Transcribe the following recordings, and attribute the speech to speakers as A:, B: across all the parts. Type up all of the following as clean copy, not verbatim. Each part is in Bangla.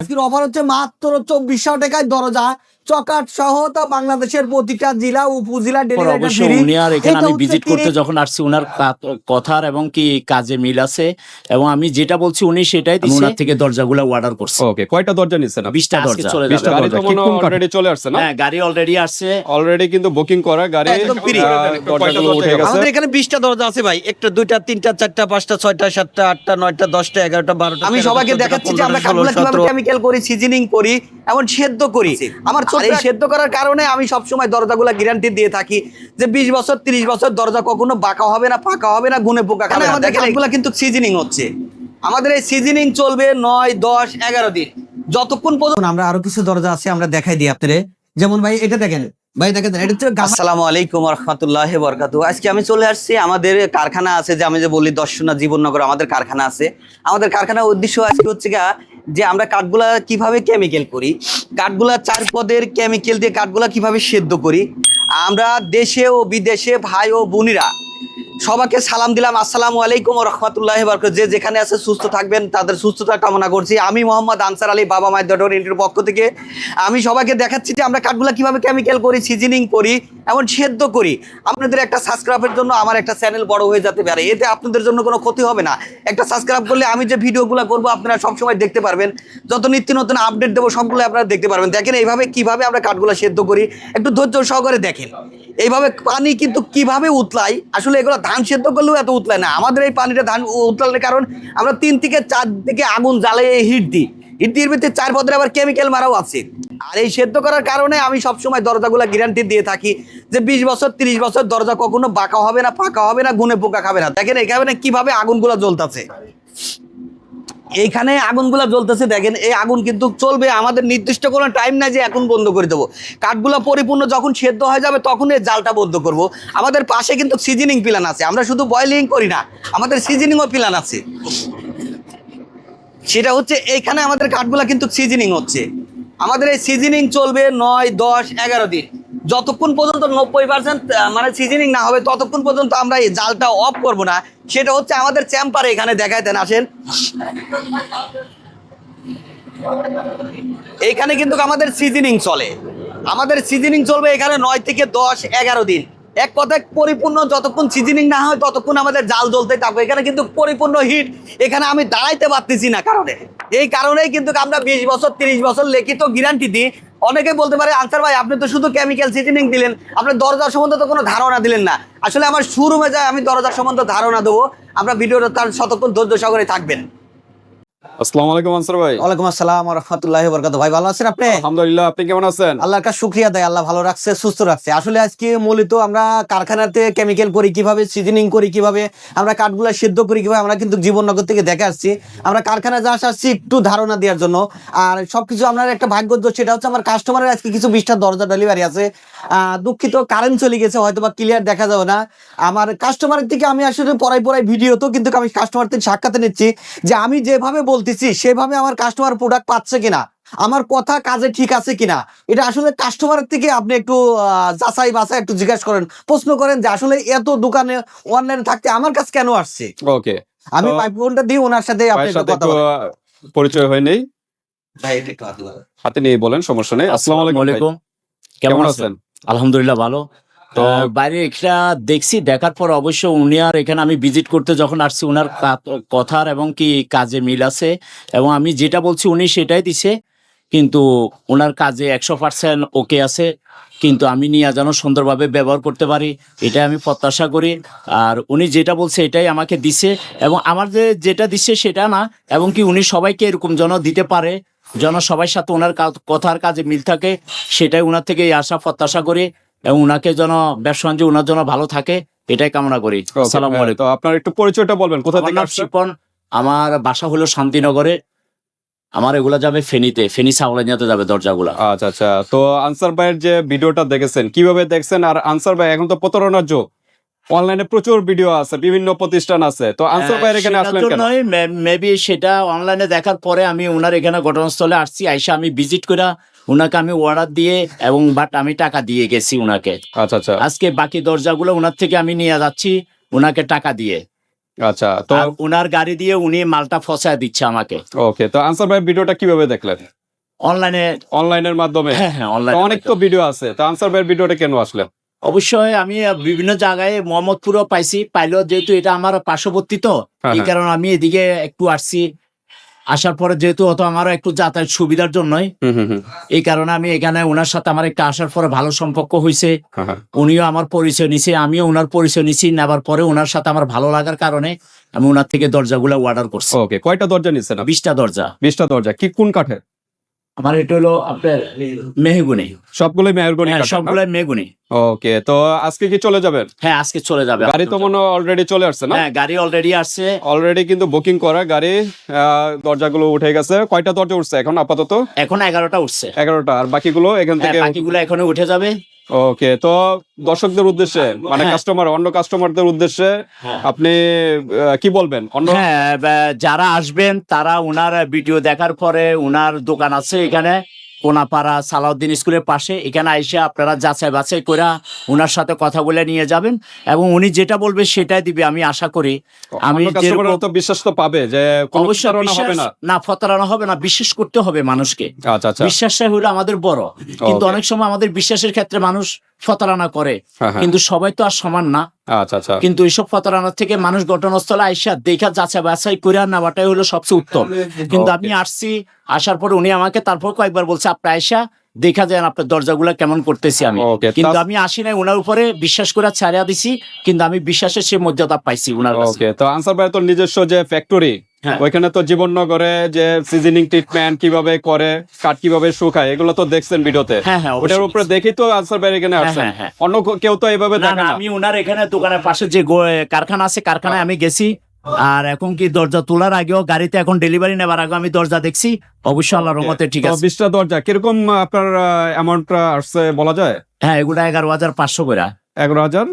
A: আজকের অফার হচ্ছে মাত্র 2400 টাকায় দরজা চকাট সহ তো বাংলাদেশের প্রতিটা জেলা উপজেলা ডেলিভারি ফ্রি।
B: উনি আর এখানে আমি ভিজিট করতে যখন আসছি উনার কথার এবং কি কাজে মিল আছে এবং আমি যেটা বলছি উনি সেটাই দিচ্ছে। ওনার থেকে দরজাগুলো অর্ডার করছে।
C: ওকে, কয়টা দরজা নিচ্ছেন?
B: 20টা দরজা চলে যাবে।
C: গাড়ি তো মনে অলরেডি চলে আসছে না?
B: হ্যাঁ, গাড়ি অলরেডি আসছে,
C: অলরেডি কিন্তু বুকিং করা গাড়ি
A: একদম ফ্রি।
C: দরজাগুলো উঠে গেছে।
A: আমাদের এখানে 20টা দরজা আছে ভাই, 1টা 2টা 3টা 4টা 5টা 6টা 7টা 8টা 9টা 10টা 11টা 12টা। আমি সবাইকে দেখাচ্ছি যে আমরা কাঠগুলো কিভাবে কেমিক্যাল করি, সিজনিং করি, এমন সেদ্ধ করি। আমার এই সেদ্ধ করার কারণে আমি সব সময় দরজাগুলো গ্যারান্টি দিয়ে থাকি যে 20 বছর 30 বছর দরজা কখনো বাঁকা হবে না, ফাঁকা হবে না, গুনে পোকা খাবে না। আমাদের এগুলো কিন্তু সিজনিং হচ্ছে। আমাদের এই সিজনিং চলবে 9 10 11 দিন, যতক্ষণ পর্যন্ত। আমরা আরো কিছু দরজা আছে, আমরা দেখাই দিই আপনাদের। যেমন ভাই এটা দেখেন, ভাই দেখেন এটা হচ্ছে। আসসালামু আলাইকুম ওয়া রাহমাতুল্লাহি ওয়া বারাকাতুহু। আজকে আমি চলে আসছি, আমাদের কারখানা আছে, যে আমি যে বলি দর্শনা জীবননগর আমাদের কারখানা আছে। আমাদের কারখানার উদ্দেশ্য আজকে হচ্ছে যে আমরা কাঠগুলা কিভাবে কেমিক্যাল করি, কাঠগুলা 4 পদের কেমিক্যাল দিয়ে কাঠগুলা কিভাবে সেদ্ধ করি। আমরা দেশে ও বিদেশে ভাই ও বোনেরা সবাইকে সালাম দিলাম, আসসালামু আলাইকুম ওয়া রাহমাতুল্লাহি ওয়া বারাকাতুহু। যে যেখানে আছে সুস্থ থাকবেন, তাদের সুস্থতা কামনা করছি। আমি মোহাম্মদ আনসার আলী, বাবা মায়ের ডট ইন্টার পক্ষ থেকে আমি সবাইকে দেখাচ্ছি যে আমরা কাঠগুলা কিভাবে কেমিক্যাল করি, সিজনিং করি, এমন সেদ্ধ করি। আপনাদের একটা সাবস্ক্রাইবের জন্য আমার একটা চ্যানেল বড় হয়ে যেতে পারে, এতে আপনাদের জন্য কোনো ক্ষতি হবে না। একটা সাবস্ক্রাইব করলে আমি যে ভিডিওগুলো করবো আপনারা সবসময় দেখতে পারবেন, যত নিত্য নতুন আপডেট দেবো সবগুলো আপনারা দেখতে পারবেন। দেখেন এইভাবে কিভাবে আমরা কাঠগুলা সেদ্ধ করি, একটু ধৈর্য সহকারে দেখেন। এইভাবে পানি কিন্তু কিভাবে উতলাই, আসলে এগুলো ধান সেদ্ধ করলেও এত উতলায় না। আমাদের এই পানিটা ধান উতলানোর কারণ আমরা 3 থেকে 4 দিকে আগুন জ্বালিয়ে হিট দিই, হিটের ভিতরে 4 পদের আবার কেমিক্যাল মারাও আছে। আর এই সেদ্ধ করার কারণে আমি সবসময় দরজাগুলো গ্যারান্টি দিয়ে থাকি যে 20 বছর 30 বছর দরজা কখনো বাঁকা হবে না, ফাঁকা হবে না, গুনে পোকা খাবে না। দেখেন এখানে কিভাবে আগুনগুলো জ্বলতেছে, এইখানে আগুনগুলা জ্বলতেছে। দেখেন এই আগুন কিন্তু চলবে, আমাদের নির্দিষ্ট কোনো টাইম নাই যে এখন বন্ধ করে দেবো। কাঠগুলো পরিপূর্ণ যখন সেদ্ধ হয়ে যাবে তখন এই জালটা বন্ধ করব। আমাদের পাশে কিন্তু সিজনিং প্ল্যান আছে, আমরা শুধু বয়েলিং করি না, আমাদের সিজনিংও প্ল্যান আছে। সেটা হচ্ছে এইখানে আমাদের কাঠগুলা কিন্তু সিজনিং হচ্ছে। আমাদের এই সিজনিং চলবে 9 10 11 দিন, যতক্ষণ পর্যন্ত 90% মানে সিজনিং না হবে ততক্ষণ পর্যন্ত আমরা এই জালটা অফ করব না। সেটা হচ্ছে আমাদের চেম্বারে, এখানে দেখাই দেন, আসেন। এইখানে কিন্তু আমাদের সিজনিং চলে, আমাদের সিজনিং চলবে এখানে 9 থেকে 10 11 দিন। এক কথায় পরিপূর্ণ যতক্ষণ সিজনিং না হয় ততক্ষণ আমাদের জাল জ্বলতে থাকবে। এখানে কিন্তু পরিপূর্ণ হিট, এখানে আমি দাঁড়াইতে পারতেছি না কারণে। এই কারণেই কিন্তু আমরা 20 বছর 30 বছর লিখিত গ্যারান্টি দিই। অনেকে বলতে পারে আনসার ভাই আপনি তো শুধু কেমিক্যাল সিজনিং দিলেন, আপনার দরজার সম্বন্ধে তো কোনো ধারণা দিলেন না। আসলে আমার শোরুমে যায় আমি দরজার সম্বন্ধে ধারণা দেবো, আমরা ভিডিওটা তার ততক্ষণ ধৈর্য সহকারে থাকবেন।
C: আসসালামু আলাইকুম আনসার ভাই।
A: ওয়ালাইকুম আসসালাম ওয়া রাহমাতুল্লাহি ওয়া বারাকাতুহু। ভাই ভালো আছেন আপনি?
C: আলহামদুলিল্লাহ, আপনি কেমন আছেন?
A: আল্লাহর কাছে শুকরিয়া দেয়, আল্লাহ ভালো রাখছে, সুস্থ রাখছে। আসলে আজকে মূলত আমরা কারখানাতে কেমিক্যাল করি কিভাবে, সিজনিং করি কিভাবে, আমরা কাঠগুলা সিদ্ধ করি কিভাবে, আমরা কিন্তু জীবননগর থেকে দেখে আসছি। আমরা কারখানায় যা আসছি একটু ধারণা দেওয়ার জন্য। আর সবকিছু আপনার একটা ভাগ্য, সেটা হচ্ছে আমার কাস্টমারের আজকে কিছু 20টা দরজা ডেলিভারি আছে। দুঃখিত কারেন্ট চলে গেছে, হয়তো বা ক্লিয়ার দেখা যাবে না। আমার কাস্টমারের থেকে আমি আসলে পড়াই ভিডিও তো কিন্তু আমি কাস্টমার থেকে সাক্ষাৎ নিচ্ছি যে আমি যেভাবে বলতেছি সেভাবে আমার কাস্টমার প্রোডাক্ট পাচ্ছে কিনা, আমার কথা কাজে ঠিক আছে কিনা। এটা আসলে কাস্টমারের থেকে আপনি একটু যাচাই বাছাই একটু জিজ্ঞাসা করেন, প্রশ্ন করেন যে আসলে এত দোকানে অনলাইনে থাকতে আমার কাছে কেন আসছে।
C: ওকে,
A: আমি মাইক্রোফোনটা দিই ওনার সাথে, আপনি কথা বলেন।
C: পরিচয় হয় নেই,
A: ভাই এটা একটু
C: হাতে নিয়ে বলেন, সমস্যা নেই। আসসালামু আলাইকুম, কেমন আছেন?
B: আলহামদুলিল্লাহ ভালো। তো বাইরে এটা দেখছি, দেখার পর অবশ্য উনি আর এখানে আমি ভিজিট করতে যখন আসছি উনার কথার এবং কি কাজে মিল আছে এবং আমি যেটা বলছি উনি সেটাই দিছে। কিন্তু ওনার কাজে 100% ওকে আছে, কিন্তু আমি নিয়ে যেন সুন্দরভাবে ব্যবহার করতে পারি এটাই আমি প্রত্যাশা করি। আর উনি যেটা বলছে এটাই আমাকে দিছে এবং আমার যেটা দিচ্ছে সেটা না, এবং কি উনি সবাইকে এরকম যেন দিতে পারে, যেন সবার সাথে ওনার কথার কাজে মিল থাকে, সেটাই ওনার থেকে আশা প্রত্যাশা করি এবং ওনাকে যেন ব্যবসা বাণিজ্য ওনার জন্য ভালো থাকে এটাই কামনা করি। আসসালামু আলাইকুম।
C: তো আপনার একটু পরিচয়টা বলবেন, কোথা থেকে আসছেন?
B: শিপন, আমার বাসা হলো শান্তিনগরে, আমার এগুলা যাবে ফেনীতে, ফেনী সাউলানিয়াতে যাবে দরজাগুলা।
C: আচ্ছা আচ্ছা, তো আনসার ভাইয়ের যে ভিডিওটা দেখেছেন কিভাবে দেখছেন? আর আনসার ভাই এখন তো প্রতারণার যুগ, অনলাইনে প্রচুর ভিডিও আছে, বিভিন্ন প্রতিষ্ঠান আছে, তো আনসার ভাইয়ের এখানে আসলেন কেন?
B: মেবি সেটা অনলাইনে দেখার পরে আমি ওনার এখানে ঘটনাস্থলে আসছি, আইসা আমি ভিজিট করে ওনাকে আমি অর্ডার দিয়ে এবং বাট আমি টাকা দিয়ে গেছি ওনাকে।
C: আচ্ছা আচ্ছা,
B: আজকে বাকি দরজাগুলো ওনার থেকে আমি নিয়ে যাচ্ছি ওনাকে টাকা দিয়ে।
C: আচ্ছা, তো
B: ওনার গাড়ি দিয়ে উনি মালটা ফসায় দিচ্ছে আমাকে।
C: ওকে, তো আনসার ভাই ভিডিওটা কিভাবে দেখলেন?
B: অনলাইনে।
C: অনলাইনের মাধ্যমে?
B: হ্যাঁ হ্যাঁ
C: তো
B: অনলাইন।
C: অনেক তো ভিডিও আছে, তো আনসার ভাইয়ের ভিডিওটা কেন আসলে?
B: অবশ্যই আমি বিভিন্ন জায়গায় মোহাম্মদপুরও পাইছি, পাইলেও যেহেতু এটা আমার পার্শ্ববর্তী তো
C: হ্যাঁ,
B: এই
C: হ্যাঁ।
B: কারণে আমি এদিকে একটু আসছি। আসার পরে যেহেতু অত আমারও একটু যাতায়াত সুবিধার জন্যই, এই কারণে আমি এখানে ওনার সাথে আমার একটা আসার পরে ভালো সম্পর্ক হয়েছে।
C: হ্যাঁ, হ্যাঁ।
B: উনিও আমার পরিচয় নিছে, আমিও ওনার পরিচয় নিছি। নেবার পরে ওনার সাথে আমার ভালো লাগার কারণে আমি ওনার থেকে দরজাগুলো অর্ডার করছি।
C: ওকে, কয়টা দরজা নিচ্ছেন?
B: 20টা দরজা।
C: 20টা দরজা কি কোন কাঠের?
B: আমার এটা হলো আপনার মেহগুনি।
C: সবগুলোই মেহগনি কাঠ?
B: সবগুলাই মেহগুনি।
C: ওকে, তো আজকে কি চলে যাবেন?
B: হ্যাঁ আজকে চলে যাবে।
C: গাড়ি তো মনে অলরেডি চলে আসছে না?
B: হ্যাঁ গাড়ি অলরেডি আসছে।
C: অলরেডি কিন্তু বুকিং করা গাড়ি, দরজাগুলো উঠে গেছে। কয়টা দরজা উঠছে এখন আপাতত?
B: এখন 11টা উঠছে।
C: 11টা, আর বাকিগুলো এখান
B: হ্যাঁ,
C: থেকে?
B: বাকিগুলো এখনো উঠে যাবে।
C: ওকে, তো দর্শকদের উদ্দেশ্যে মানে
B: হ্যাঁ।
C: অন্য কাস্টমারদের উদ্দেশ্যে
B: হ্যাঁ।
C: আপনি কি বলবেন?
B: হ্যাঁ যারা আসবেন তারা উনার ভিডিও দেখার পরে, উনার দোকান আছে এখানে কোনাপাড়া সালাউদ্দিন স্কুলের পাশে, এখানে আইসে আপনারা যাচাই বাছাই করে উনার সাথে কথা বলে নিয়ে যাবেন এবং উনি যেটা বলবে সেটাই দিবে আমি আশা করি। আমি
C: কাস্টমাররা তো বিশ্বাস তো পাবে যে কোনো
B: অবশ্যই
C: প্রতারণা হবে না।
B: না প্রতারণা হবে না, বিশ্বাস করতে হবে মানুষকে।
C: আচ্ছা আচ্ছা।
B: বিশ্বাসটাই হলো আমাদের বড়, কিন্তু
C: Okay.
B: অনেক সময় আমাদের বিশ্বাসের ক্ষেত্রে মানুষ প্রতারণা করে,
C: হ্যাঁ, হ্যাঁ।
B: কিন্তু সবাই তো আর সমান না।
C: আচ্ছা আচ্ছা।
B: কিন্তু এইসব প্রতারণা থেকে মানুষ ঘটনাস্থলে আইসা দেখা যাচাই বাছাই করে নেওয়াটাই হলো সবচেয়ে উত্তম। কিন্তু আমি আসছি, আসার পর উনি আমাকে তারপর কয়েকবার বলছে আপনি আইসা দেখা যায় আপনার দরজাগুলা কেমন করতেছি আমি।
C: Okay,
B: কিন্তু আমি আসি নাই, ওনার উপরে বিশ্বাস করে ছাড়িয়া দিছি, কিন্তু আমি বিশ্বাসের সে মর্যাদা পাইছি ওনার কাছে।
C: ওকে, তো আনসার ভাই তো নিজস্ব যে ফ্যাক্টরি,
B: হ্যাঁ।
C: ওইখানে তো জীবননগরে যে সিজনিং ট্রিটমেন্ট কিভাবে করে, কাঠ কিভাবে শুকায়, এগুলো তো দেখছেন ভিডিওতে।
B: হ্যাঁ, হ্যাঁ, অবশ্যই।
C: ওটার উপরে দেখি তো আনসার ভাই এখানে আসছেন।
B: হ্যাঁ, হ্যাঁ।
C: অন্য কেউ তো এইভাবে
B: না
C: দেখে
B: না,
C: না।
B: আমি ওনার এখানে দোকানের পাশে যে কারখানা আছে, কারখানায় আমি গেছি। আর এখন কি দরজা তোলার আগেও গাড়িতে এখন ডেলিভারি নেবার আগে আমি দরজা দেখছি। অবশ্যই আল্লাহর রহমতে ঠিক আছে।
C: 20টা দরজা কিরকম আপনার অ্যামাউন্টটা আসছে বলা যায়?
B: হ্যাঁ এগুলা 11,500 করে।
C: 11,000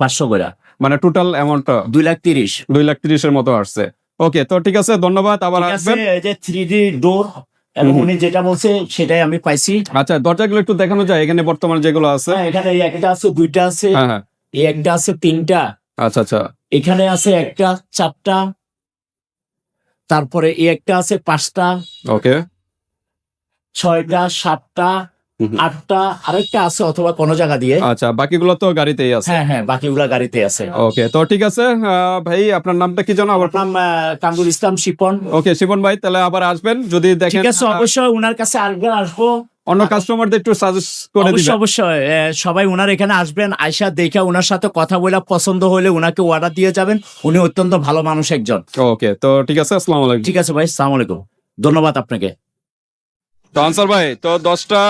B: 500 করে,
C: মানে টোটাল অ্যামাউন্টটা
B: 2,30,000।
C: 2,30,000-এর মতো আসছে। ওকে, তো ঠিক আছে, ধন্যবাদ, আবার
B: ঠিক আছে,
C: আসবেন।
B: এই যে 3D ডোর এবং উনি যেটা বলছে সেটাই আমি পাইছি।
C: আচ্ছা, দরজাগুলো একটু দেখানো যায় এখানে বর্তমানে যেগুলো আছে?
B: হ্যাঁ এখানে এই একটা আছে, 2টা আছে,
C: হ্যাঁ হ্যাঁ।
B: এই একটা আছে, 3টা,
C: আচ্ছা আচ্ছা।
B: এখানে আছে একটা, 4টা, তারপরে এই একটা আছে 5টা,
C: ওকে।
B: 6টা, 7টা, 8টা, আরেকটা আছে অথবা কোনো জায়গা দিয়ে।
C: আচ্ছা, বাকিগুলো তো গাড়িতেই আছে।
B: হ্যাঁ হ্যাঁ বাকিগুলা গাড়িতে আছে।
C: ওকে, তো ঠিক আছে ভাই, আপনার নামটা কি জানো আবার?
B: আমার নাম কামরুল ইসলাম শিপন।
C: ওকে শিবন ভাই, তাহলে আবার আসবেন যদি দেখেন।
B: ঠিক আছে, অবশ্যই উনার কাছে আসবো।
C: অন্য কাস্টমারদের একটু সাজেস্ট করে
B: অবশ্যই
C: দিবেন।
B: অবশ্যই সবাই উনার এখানে আসবেন, আয়সা দেখে উনার সাথে কথা বলে পছন্দ হলে উনাকে অর্ডার দিয়ে যাবেন। উনি অত্যন্ত ভালো মানুষ একজন।
C: ওকে, তো ঠিক আছে, আসসালামু আলাইকুম।
B: ঠিক আছে ভাই, আসসালামু আলাইকুম, ধন্যবাদ আপনাকে।
C: তো আনসার ভাই, তো 10টা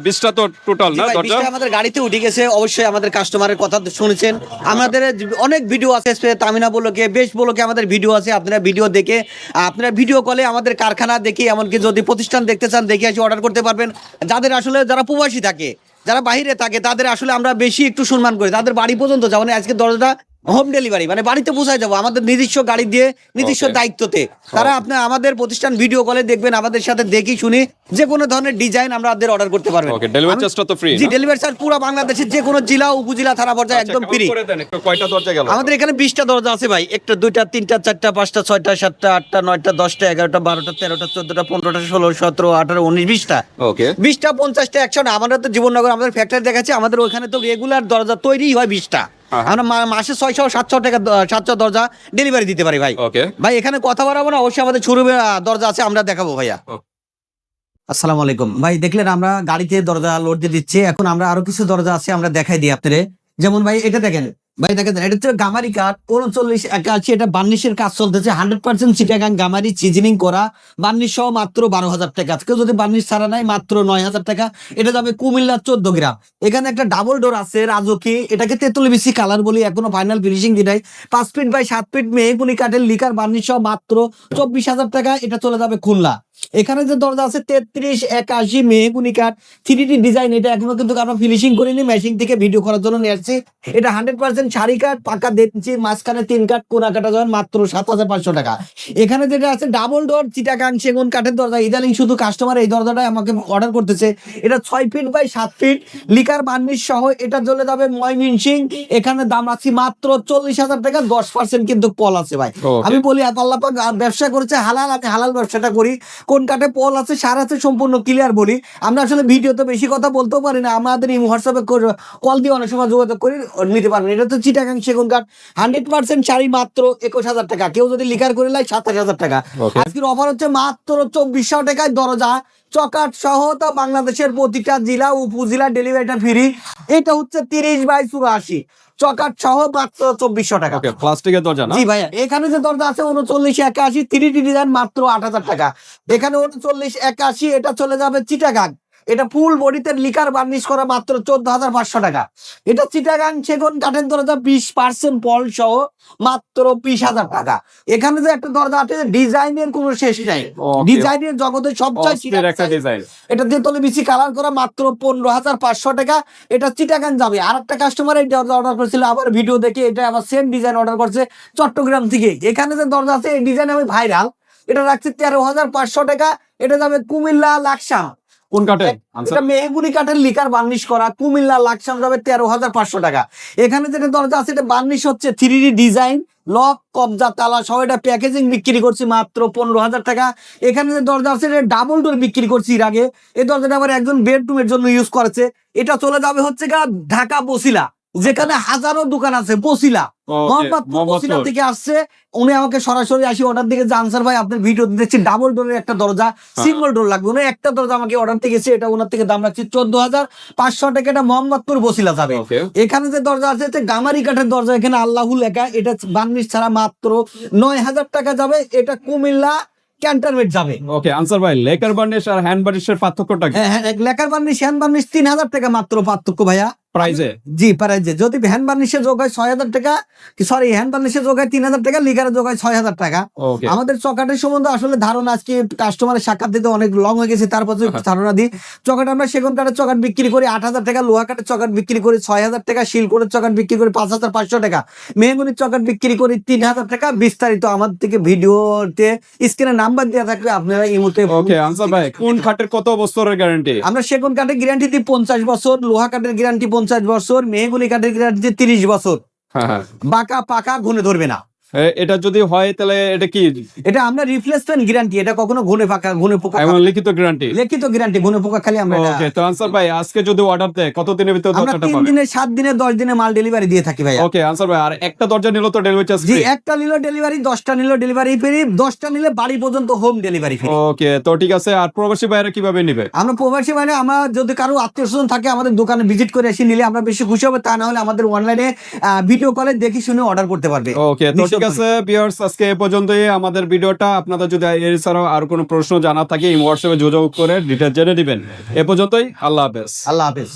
C: 20টা তো টোটাল
A: জি
C: না
A: ভাই,
C: দরজা?
A: 20টা আমাদের গাড়িতে উঠে গেছে। অবশ্যই আমাদের কাস্টমারের কথা তো শুনেছেন। আমাদের অনেক ভিডিও আছে, তামিনা বলোকে বেশ বলোকে আমাদের ভিডিও আছে। আপনারা ভিডিও দেখে, আপনারা ভিডিও কলে আমাদের কারখানা দেখে, এমনকি যদি প্রতিষ্ঠান দেখতে চান দেখে এসে অর্ডার করতে পারবেন। যাদের আসলে যারা প্রবাসী থাকে, যারা বাইরে থাকে, তাদের আসলে আমরা বেশি একটু সম্মান করি, তাদের বাড়ি পর্যন্ত যাবো না। আজকে দরজাটা হোম ডেলিভারি, মানে বাড়িতে পৌঁছায় যাবো আমাদের নিজস্ব গাড়ি দিয়ে, নিজস্ব
C: Okay.
A: দায়িত্বতে। তারা আপনার আমাদের প্রতিষ্ঠান ভিডিও কলে দেখবেন, আমাদের সাথে দেখি শুনি যে কোনো ধরনের ডিজাইন আমরা অর্ডার করতে পারবেন।
C: ওকে, ডেলিভারি
A: আমি-
C: চার্জটা তো ফ্রি?
A: জি, ডেলিভারি চার্জ পুরো বাংলাদেশের যে কোনো জেলা, উপজেলা, থানা পর্যায়ে একদম ফ্রি।
C: কয়টা দরজা গেল?
A: আমাদের এখানে 20টা দরজা আছে ভাই। একটা, 2টা, 3টা, 4টা, 5টা, 6টা, 7টা, 8টা, 9টা, 10টা, 11টা, 12টা, 13টা, 14টা, 15টা, 16, 17, 18, 19, 20টা।
C: ওকে।
A: 20টা, 50টা, 100টা। আমরা তো জীবননগর আমাদের ফ্যাক্টরি দেখাচ্ছে, আমাদের ওখানে তো রেগুলার দরজা তৈরি হয় 20টা। আমরা মাসে 600-700 টাকা 700 দরজা ডেলিভারি দিতে পারি ভাই।
C: ওকে
A: ভাই এখানে কথা বাড়াবো না, অবশ্যই আমাদের শোরুমে দরজা আছে, আমরা দেখাবো ভাইয়া। আসসালামু আলাইকুম ভাই, দেখলেন আমরা গাড়িতে দরজা লোড দিয়ে দিচ্ছি। এখন আমরা আরো কিছু দরজা আছে, আমরা দেখাই দিই আপনাদের। যেমন ভাই এটা দেখেন, ভাই দেখেন, এটা হচ্ছে গামারি কাঠ 3981, এটা বার্নিশের কাজ চলতেছে 100% চিটাগাং গামারি সিজনিং করা, বার্নিশ সহ মাত্র 12,000 টাকা। আজকে যদি বার্নিশ ছাড়া নাই মাত্র 9,000 টাকা। এটা যাবে কুমিল্লা 14 গ্রাম। এখানে একটা ডাবল ডোর আছে রাজুকি, এটাকে তেতুল বিসি কালার বলি, এখনো ফাইনাল ফিনিশিং দি নাই। 5 ফিট বাই 7 ফিট মেহগুনি কাঠের লিকার বার্নিশ সহ মাত্র 24,000 টাকা। এটা চলে যাবে খুলনা। এখানে যে দরজা আছে 3381 মেহগুনি কাঠ 3D ডিজাইন, এটা এখনো কিন্তু আমরা ফিনিশিং করিনি, মেশিং থেকে ভিডিও করার জন্য নিয়ে আসছি। এটা 100% শাড়ি কাঠ, পাকা দেখছি, মাঝখানে 3 কাঠ, কোনা কাটা যাবেন মাত্র 7,500 টাকা। এখানে যেটা আছে ডাবল ডোর চিটাগাং সেগুন কাঠের দরজা, ইদানিং শুধু কাস্টমার এই দরজাটাই আমাকে অর্ডার করতেছে। এটা 6 feet by 7 feet lacquer varnish সহ, এটা চলে যাবে ময়মনসিং। এখানে দাম আছে মাত্র 40,000 টাকা, 10% কিন্তু পল আছে ভাই।
C: Okay.
A: আমি বলি আল্লাহ পাক ব্যবসা করেছে হালাল, আমি হালাল ব্যবসাটা করি। সেগুন কাঠে পল আছে, সার আছে, সম্পূর্ণ ক্লিয়ার বলি। আমরা আসলে ভিডিওতে বেশি কথা বলতেও পারি না, আমাদের এই হোয়াটসঅ্যাপে কল দিয়ে অনেক সময় যোগাযোগ করে নিতে পারবেন। এটা তো চিটাগাং সেগুন কাঠ 100% শাড়ি মাত্র 21,000 টাকা, কেউ যদি লিকার করে লাই 27,000 টাকা।
C: Okay.
A: আজকের অফার হচ্ছে মাত্র 2400 টাকায় দরজা চকাট সহ, তো বাংলাদেশের প্রতিটা জেলা উপজেলা ডেলিভারিটা ফ্রি। এটা হচ্ছে 30/84 চকাট সহ মাত্র 2400 টাকা।
C: ওকে, প্লাস্টিকের দরজা না?
A: জি ভাইয়া, এখানে যে দরজা আছে 3981 3D ডিজাইন মাত্র 8,000 টাকা। এখানে 3981, এটা চলে যাবে চিটাগাং, এটা ফুল বডিতে লিকার বার্নিশ করা মাত্র 14,500 টাকা। এটা চিটাগাং সেগুন কাঠের দরজা 20% পল সহ মাত্র 20,000 টাকা। এখানে যে একটা দরজা আছে ডিজাইনের কোনো শেষ নাই,
C: Okay.
A: ডিজাইনের জগতে সবচেয়ে
C: অস্থির একটা ডিজাইন।
A: এটা দিয়ে তলে বেশি কালার করা মাত্র 15,500 টাকা। এটা চিটাগাং যাবে। আর একটা কাস্টমার এই দরজা অর্ডার করেছিল, আবার ভিডিও দেখে এটা আবার সেম ডিজাইন অর্ডার করছে চট্টগ্রাম থেকে। এখানে যে দরজা আছে এই ডিজাইন আমি ভাইরাল, এটা রাখছি 13,500 টাকা। এটা যাবে কুমিল্লা লাকসাম।
C: কোন কাঠে?
A: এটা মেহগুনি কাঠের লিকার বার্নিশ করা, কুমিল্লা লাকসাম যাবে 13,500 টাকা। এখানে যেটা দরজা আছে এটা বার্নিশ হচ্ছে 3D ডিজাইন, লক কবজা তালা সহ, এটা প্যাকেজিং বিক্রি করছি মাত্র 15,000 টাকা। এখানে যে দরজা আছে এটা ডাবল ডোর বিক্রি করছি এর আগে। এই দরজাটা আবার একজন বেডরুমের জন্য ইউজ করেছে। এটা চলে যাবে হচ্ছে ঢাকা বসিলা, যেখানে হাজারো দোকান আছে। বসিলা মোহাম্মদপুর বসিলা থেকে আসছে উনি, আমাকে সরাসরি আসি অর্ডার দিকে যে আনসার ভাই আপনার ভিডিও দেখছি ডাবল ডোরের একটা দরজা, সিঙ্গল ডোর লাগবে। উনি একটা দরজা আমাকে অর্ডার দিয়ে গেছে, এটা ওনার থেকে দাম রাখছি 14,500 টাকা। এটা মোহাম্মদপুর বসিলা যাবে।
C: Okay.
A: এখানে যে দরজা আছে এটা গামারি কাঠের দরজা, এখানে আল্লাহু লেখা, এটা বার্নিশ ছাড়া মাত্র 9,000 টাকা যাবে। এটা কুমিল্লা ক্যান্টনমেন্ট যাবে।
C: ওকে আনসার ভাই, লেকার বার্নিশ আর হ্যান্ড বার্নিশের পার্থক্যটা কি
A: হ্যাঁ, লেখার বার্নিশ হ্যান্ড বার্নিশ 3,000 টাকা মাত্র পার্থক্য ভাইয়া
C: প্রাইজে?
A: জি প্রাইজে। যদি হ্যান্ড বার্নিশের যোগ হয় 6,000 টাকা, সরি হ্যান্ড বার্নিশের যোগ হয় 3,000 টাকা, লিগারের যোগ হয় 6,000 টাকা।
C: ওকে,
A: আমাদের চকাটের সম্বন্ধে আসলে ধারণা আজকে কাস্টমারের সাক্ষাৎ দিতে অনেক লং হয়ে গেছে, তারপর ধারণা দিই। চকাট আমরা সেগুন কাঠের চকাট বিক্রি করি 8,000 টাকা, লোহা কাঠের চকাট বিক্রি করি 6,000 টাকা, শিলকোটের চকাট বিক্রি করি 5,500 টাকা, মেহগুনির চকাট বিক্রি করি 3,000 টাকা। বিস্তারিত আমাদের থেকে ভিডিওতে স্ক্রিনে নাম্বার দেওয়া থাকবে, আপনারা এই মুহূর্তে।
C: ওকে আনসার ভাই, কোন খাটের কত বছরের গ্যারান্টি?
A: আমরা সেগুন কাঠের গ্যারান্টি দিই 50 বছর, লোহা কাঠের গ্যারান্টি 50 বছর, মেহগুনি কাঠের গ্যারান্টি 30 বছর।
C: হ্যাঁ,
A: বাঁকা পাকা ঘুনে ধরবে না।
C: এটা যদি হয় তাহলে এটা কি?
A: এটা আমরা রিপ্লেসমেন্ট গ্যারান্টি, এটা কখনো ঘুনে পাকা ঘুনে পোকা,
C: এবং লিখিত গ্যারান্টি?
A: লিখিত গ্যারান্টি, ঘুনে পোকা খালি আমরা
C: ওকে, তো আনসার ভাই আজকে যদি অর্ডার দেয় কত দিনের ভিতর
A: আমরা
C: দরজাটা
A: 3
C: পাবে?
A: দিনে 7 দিনে 10 দিনে মাল ডেলিভারি দিয়ে থাকি ভাই।
C: ওকে আনসার ভাই, আর একটা দরজা নিলো তো ডেলিভারি চার্জ
A: জি,
C: ফ্রি?
A: একটা নিলো ডেলিভারি, 10টা নিলো ডেলিভারি ফ্রি, 10টা নিলে বাড়ি পর্যন্ত হোম ডেলিভারি ফ্রি।
C: ওকে, তো ঠিক আছে। আর প্রবাসী ভাইরা কিভাবে নিবে?
A: আমরা প্রবাসী মানে আমরা যদি কারো আত্মীয়স্বজন থাকে আমাদের দোকানে ভিজিট করে এসে নিলে আমরা বেশি খুশি হবে, তা না হলে আমাদের অনলাইনে ভিডিও কলে দেখে শুনে অর্ডার করতে পারবে।
C: ওকে, তো ঠিক আছে ভিউয়ার্স, আজকে এ পর্যন্তই আমাদের ভিডিওটা। আপনাদের যদি এর ছাড়াও আর কোনো প্রশ্ন জানা থাকে এই হোয়াটসঅ্যাপে যোগাযোগ করে ডিটেইলস জেনে নেবেন। এ পর্যন্তই, আল্লাহ হাফেজ।
A: আল্লাহ হাফেজ।